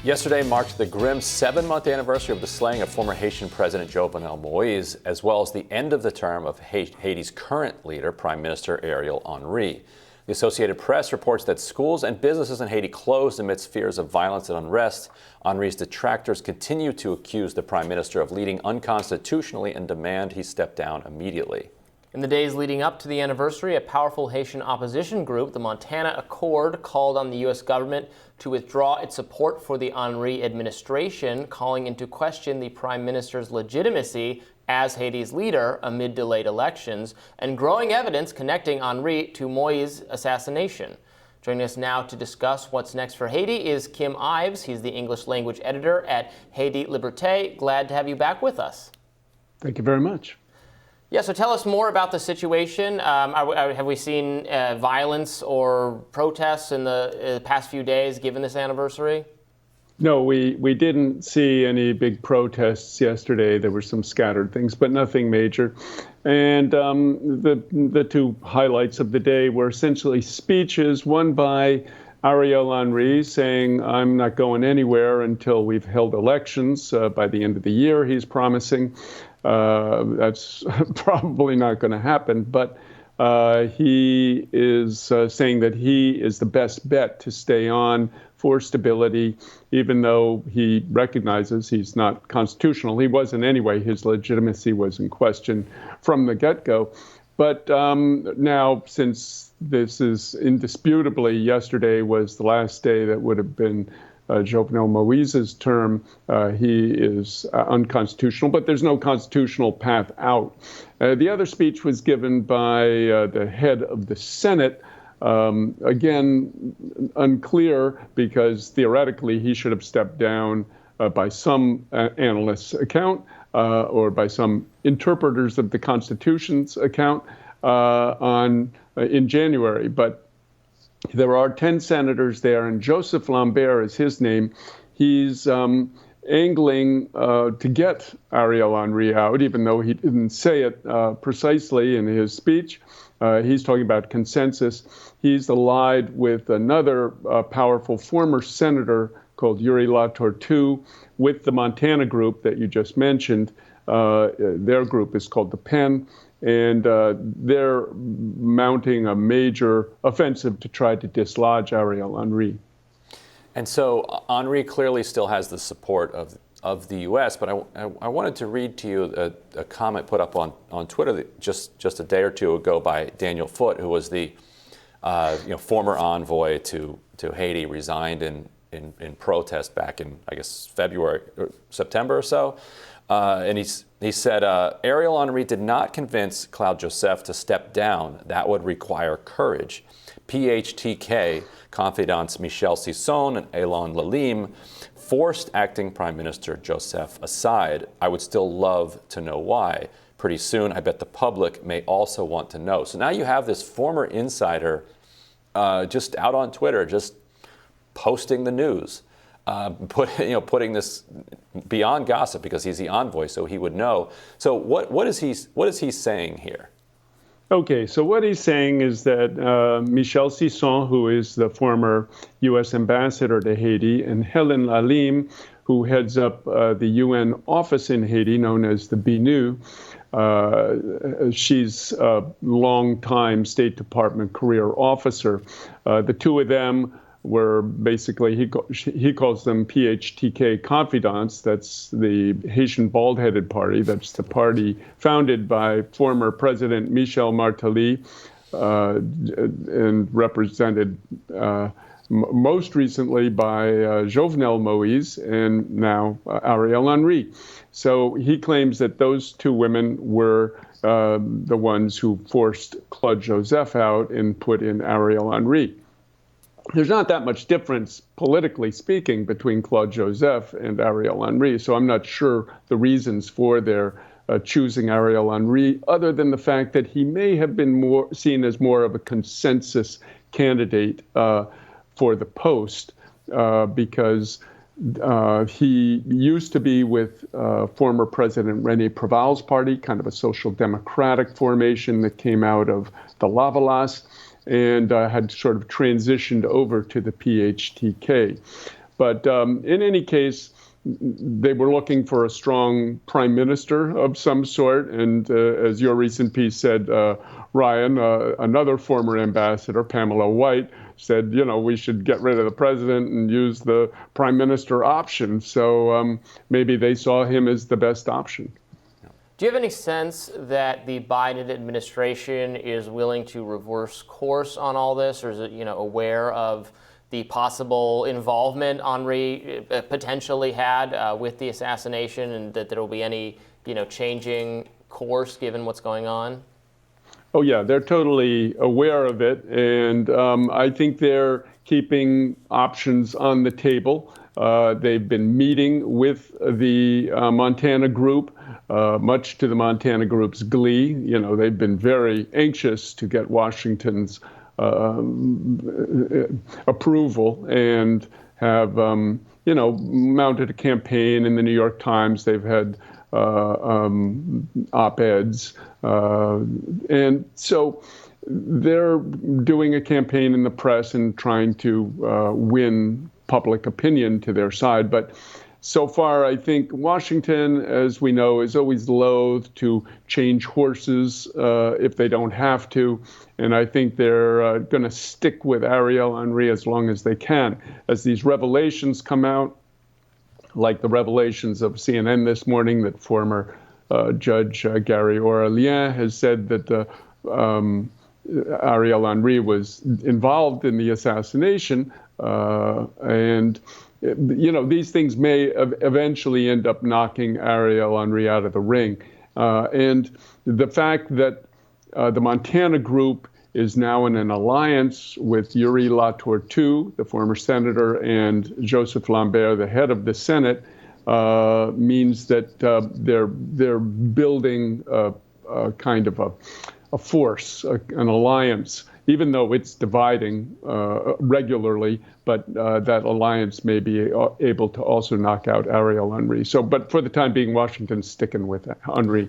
Yesterday marked the grim 7-month anniversary of the slaying of former Haitian President Jovenel Moïse, as well as the end of the term of Haiti's current leader, Prime Minister Ariel Henry. The Associated Press reports that schools and businesses in Haiti closed amidst fears of violence and unrest. Henry's detractors continue to accuse the Prime Minister of leading unconstitutionally and demand he step down immediately. In the days leading up to the anniversary, a powerful Haitian opposition group, the Montana Accord, called on the U.S. government to withdraw its support for the Henry administration, calling into question the Prime Minister's legitimacy as Haiti's leader amid delayed elections and growing evidence connecting Henry to Moïse's assassination. Joining us now to discuss what's next for Haiti is Kim Ives. He's the English language editor at Haiti Liberté. Glad to have you back with us. Thank you very much. Yeah, so tell us more about the situation. Have we seen violence or protests in the past few days given this anniversary? No, we didn't see any big protests yesterday. There were some scattered things, but nothing major. And the two highlights of the day were essentially speeches, one by Ariel Henry saying, I'm not going anywhere until we've held elections by the end of the year, he's promising. That's probably not going to happen, but he is saying that he is the best bet to stay on for stability, even though he recognizes he's not constitutional. He wasn't anyway. His legitimacy was in question from the get-go. But now, since this is indisputably, yesterday was the last day that would have been Jovenel Moïse's term, he is unconstitutional, but there's no constitutional path out. The other speech was given by the head of the Senate. Again, unclear, because theoretically he should have stepped down by some analysts' account or by some interpreters of the Constitution's account in January. But there are 10 senators there, and Joseph Lambert is his name. He's angling to get Ariel Henry out, even though he didn't say it precisely in his speech. He's talking about consensus. He's allied with another powerful former senator called Yuri Latortu with the Montana group that you just mentioned. Their group is called the PEN. And they're mounting a major offensive to try to dislodge Ariel Henry. And so Henry clearly still has the support of the U.S., but I wanted to read to you a comment put up on Twitter just a day or two ago by Daniel Foote, who was the former envoy to Haiti, resigned in protest back in, I guess, February or September or so. And he said, Ariel Henry did not convince Claude Joseph to step down. That would require courage. PHTK confidants Michel Sisson and Elan Lalim forced acting Prime Minister Joseph aside. I would still love to know why. Pretty soon, I bet the public may also want to know. So now you have this former insider just out on Twitter, just posting the news. Putting this beyond gossip, because he's the envoy, so he would know. So what is he saying here? Okay, so what he's saying is that Michel Sisson, who is the former U.S. ambassador to Haiti, and Hélène Lalim, who heads up the UN office in Haiti, known as the BNU, she's a longtime State Department career officer. The two of them were basically, he calls them PHTK confidants. That's the Haitian bald-headed party. That's the party founded by former President Michel Martelly and represented most recently by Jovenel Moïse and now Ariel Henry. So he claims that those two women were the ones who forced Claude Joseph out and put in Ariel Henry. There's not that much difference, politically speaking, between Claude Joseph and Ariel Henry, so I'm not sure the reasons for their choosing Ariel Henry, other than the fact that he may have been seen as more of a consensus candidate for the post, because he used to be with former President René Préval's party, kind of a social democratic formation that came out of the Lavalas, and had sort of transitioned over to the PHTK. But in any case, they were looking for a strong prime minister of some sort. And as your recent piece said, Ryan, another former ambassador, Pamela White, said, we should get rid of the president and use the prime minister option. So maybe they saw him as the best option. Do you have any sense that the Biden administration is willing to reverse course on all this, or is it, aware of the possible involvement Henry potentially had with the assassination, and that there will be any, changing course given what's going on? Oh, yeah, they're totally aware of it. And I think they're keeping options on the table. They've been meeting with the Montana group, much to the Montana group's glee. They've been very anxious to get Washington's approval and have, mounted a campaign in the New York Times. They've had op-eds. And so they're doing a campaign in the press and trying to win public opinion to their side. But so far, I think Washington, as we know, is always loath to change horses if they don't have to. And I think they're going to stick with Ariel Henry as long as they can. As these revelations come out, like the revelations of CNN this morning, that former Judge Gary Odelyn has said that Ariel Henry was involved in the assassination. And these things may eventually end up knocking Ariel Henry out of the ring. And the fact that the Montana group is now in an alliance with Yuri Latortu, the former senator, and Joseph Lambert, the head of the Senate, means that they're building a kind of a force, an alliance, even though it's dividing regularly. But that alliance may be able to also knock out Ariel Henry. But for the time being, Washington's sticking with Henry.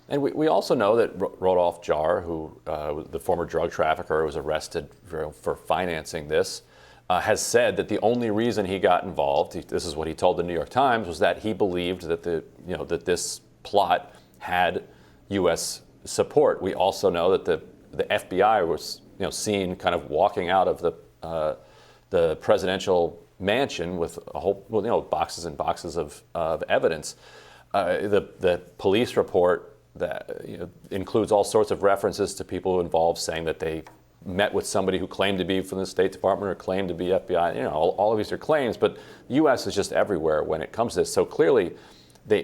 And we also know that Rodolph Jarr, who the former drug trafficker who was arrested for financing this, has said that the only reason he got involved, this is what he told the New York Times, was that he believed that that this plot had U.S. support. We also know that the FBI was seen kind of walking out of the presidential mansion with a whole boxes and boxes of evidence. The police report that includes all sorts of references to people involved saying that they met with somebody who claimed to be from the State Department or claimed to be FBI. All of these are claims, but the U.S. is just everywhere when it comes to this. So clearly, they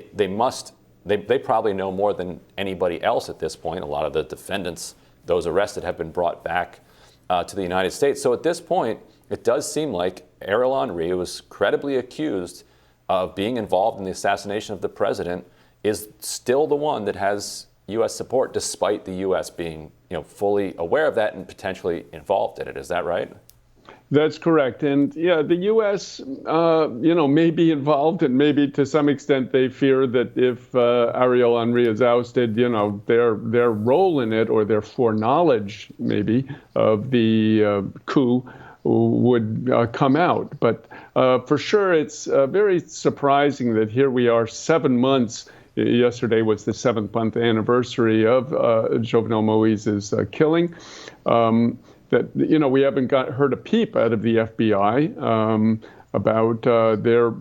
probably know more than anybody else at this point. A lot of the defendants, those arrested, have been brought back to the United States. So at this point, it does seem like Ariel Henry was credibly accused of being involved in the assassination of the president, is still the one that has U.S. support, despite the U.S. being fully aware of that and potentially involved in it. Is that right? That's correct. And yeah, the U.S. May be involved, and maybe to some extent they fear that if Ariel Henry is ousted, their role in it, or their foreknowledge maybe of the coup, would come out. But for sure, it's very surprising that here we are 7 months. Yesterday was the 7th-month anniversary of Jovenel Moïse's killing. That we haven't heard a peep out of the FBI about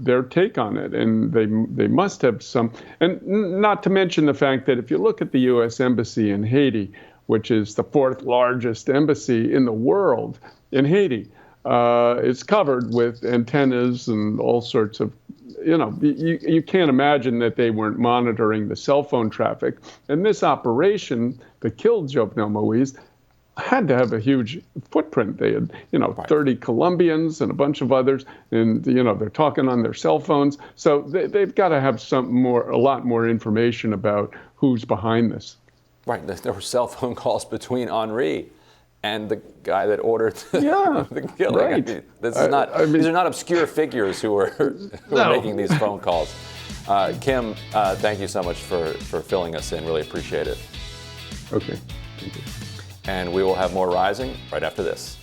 their take on it, and they must have some. And not to mention the fact that if you look at the U.S. Embassy in Haiti, which is the 4th largest embassy in the world in Haiti, it's covered with antennas and all sorts of. You can't imagine that they weren't monitoring the cell phone traffic. And this operation that killed Jovenel Moïse had to have a huge footprint. They had, 30 Colombians and a bunch of others, and they're talking on their cell phones. So they've got to have a lot more information about who's behind this. Right. There were cell phone calls between Henry and the guy that ordered the killing. Right. These are not obscure figures who are making these phone calls. Kim, thank you so much for filling us in. Really appreciate it. Okay. Thank you. And we will have more Rising right after this.